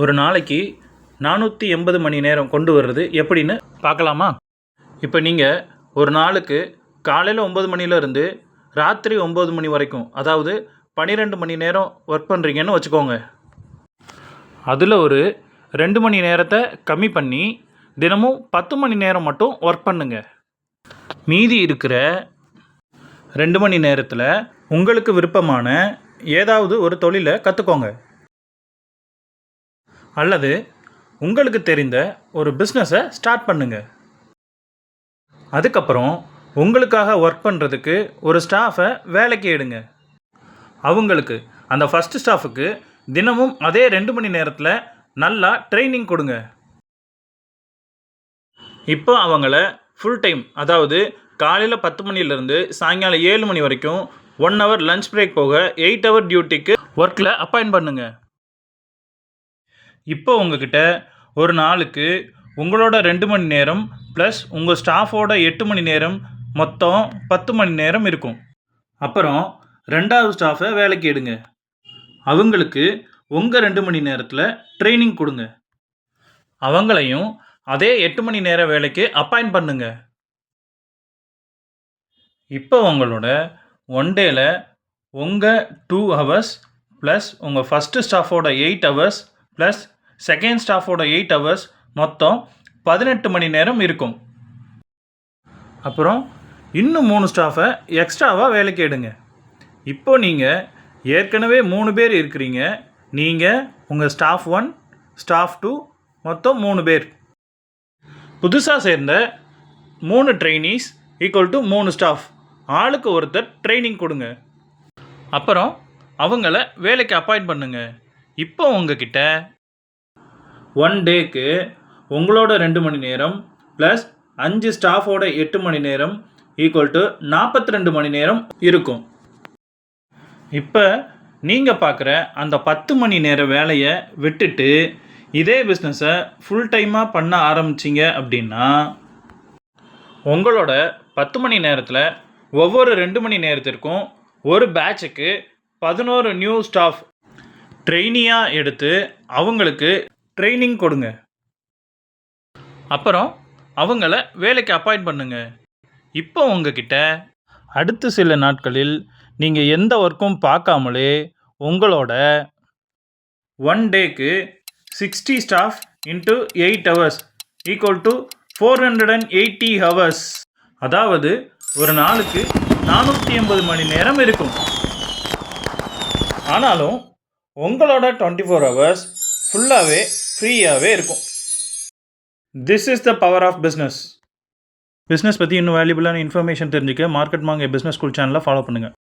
ஒரு நாளைக்கு 480 மணி நேரம் கொண்டு வர்றது எப்படின்னு பார்க்கலாமா? இப்போ நீங்கள் ஒரு நாளுக்கு காலையில் 9 மணிலேருந்து ராத்திரி 9 மணி வரைக்கும், அதாவது 12 மணி நேரம் ஒர்க் பண்ணுறீங்கன்னு வச்சுக்கோங்க. அதில் ஒரு 2 மணி நேரத்தை கம்மி பண்ணி தினமும் 10 மணி நேரம் மட்டும் ஒர்க் பண்ணுங்க. மீதி இருக்கிற 2 மணி நேரத்தில் உங்களுக்கு விருப்பமான ஏதாவது ஒரு தொழிலை கற்றுக்கோங்க. அல்லது உங்களுக்கு தெரிந்த ஒரு பிஸ்னஸை ஸ்டார்ட் பண்ணுங்க. அதுக்கப்புறம் உங்களுக்காக ஒர்க் பண்ணுறதுக்கு ஒரு ஸ்டாஃபை வேலைக்கு எடுங்க. அவங்களுக்கு, அந்த ஃபஸ்ட்டு ஸ்டாஃபுக்கு தினமும் அதே 2 மணி நேரத்தில் நல்லா ட்ரைனிங் கொடுங்க. இப்போ அவங்கள ஃபுல் டைம், அதாவது காலையில் 10 மணிலேருந்து சாயங்காலம் 7 மணி வரைக்கும் 1 hour லஞ்ச் பிரேக் போக 8 hour டியூட்டிக்கு ஒர்க்கில் அப்பாயிண்ட் பண்ணுங்க. இப்போ உங்ககிட்ட ஒரு நாளுக்கு உங்களோட 2 மணி நேரம் ப்ளஸ் உங்கள் ஸ்டாஃபோட 8 மணி நேரம், மொத்தம் 10 மணி நேரம் இருக்கும். அப்புறம் 2வது ஸ்டாஃபை வேலைக்கு எடுங்க. அவங்களுக்கு உங்கள் 2 மணி நேரத்தில் ட்ரைனிங் கொடுங்க. அவங்களையும் அதே 8 மணி நேர வேலைக்கு அப்பாயிண்ட் பண்ணுங்க. இப்போ உங்களோட ஒன் டேயில் உங்கள் 2 hours ப்ளஸ் உங்கள் ஃபஸ்ட்டு ஸ்டாஃபோட 8 hours ப்ளஸ் செகண்ட் ஸ்டாஃபோட 8 hours, மொத்தம் 18 மணி நேரம் இருக்கும். அப்புறம் இன்னும் 3 ஸ்டாஃபை எக்ஸ்ட்ராவாக வேலைக்கு எடுங்க. இப்போ நீங்கள் ஏற்கனவே 3 பேர் இருக்கிறீங்க. நீங்கள் உங்கள் ஸ்டாஃப் 1, ஸ்டாஃப் 2, மொத்தம் 3 பேர். புதுசாக சேர்ந்த 3 ட்ரெயினிஸ் ஈக்குவல் டு 3 ஸ்டாஃப். ஆளுக்கு ஒருத்தர் ட்ரைனிங் கொடுங்க. அப்புறம் அவங்கள வேலைக்கு அப்பாயிண்ட் பண்ணுங்க. இப்போ உங்ககிட்ட 1 டேக்கு உங்களோட 2 மணி நேரம் ப்ளஸ் 5 ஸ்டாஃபோட 8 மணி நேரம் ஈக்குவல் டு 42 மணி நேரம் இருக்கும். இப்போ நீங்கள் பார்க்குற அந்த 10 மணி நேர வேலையை விட்டுட்டு இதே பிஸ்னஸை ஃபுல் டைமாக பண்ண ஆரம்பிச்சிங்க அப்படின்னா, உங்களோட 10 மணி நேரத்தில் ஒவ்வொரு 2 மணி நேரத்திற்கும் ஒரு பேட்சுக்கு 11 நியூ ஸ்டாஃப் ட்ரெயினியாக எடுத்து அவங்களுக்கு ட்ரைனிங் கொடுங்க. அப்புறம் அவங்கள வேலைக்கு அப்பாயிண்ட் பண்ணுங்க. இப்போ உங்ககிட்ட அடுத்த சில நாட்களில் நீங்கள் எந்த ஒர்க்கும் பார்க்காமலே உங்களோட 1 டேக்கு 60 staff into 8 hours equal to 480 hours, அதாவது ஒரு நாளுக்கு 480 மணி நேரம் இருக்கும். ஆனாலும் உங்களோட 24 hours ஃபுல்லாகவே ஃப்ரீயாகவே இருக்கும். This is the power of business. Business பற்றி இன்னும் வேல்யூபிளான இன்ஃபர்மேஷன் தெரிஞ்சுக்க மார்க்கெட் மாங்க பிஸ்னஸ் ஸ்கூல் சேனலை ஃபாலோ பண்ணுங்கள்.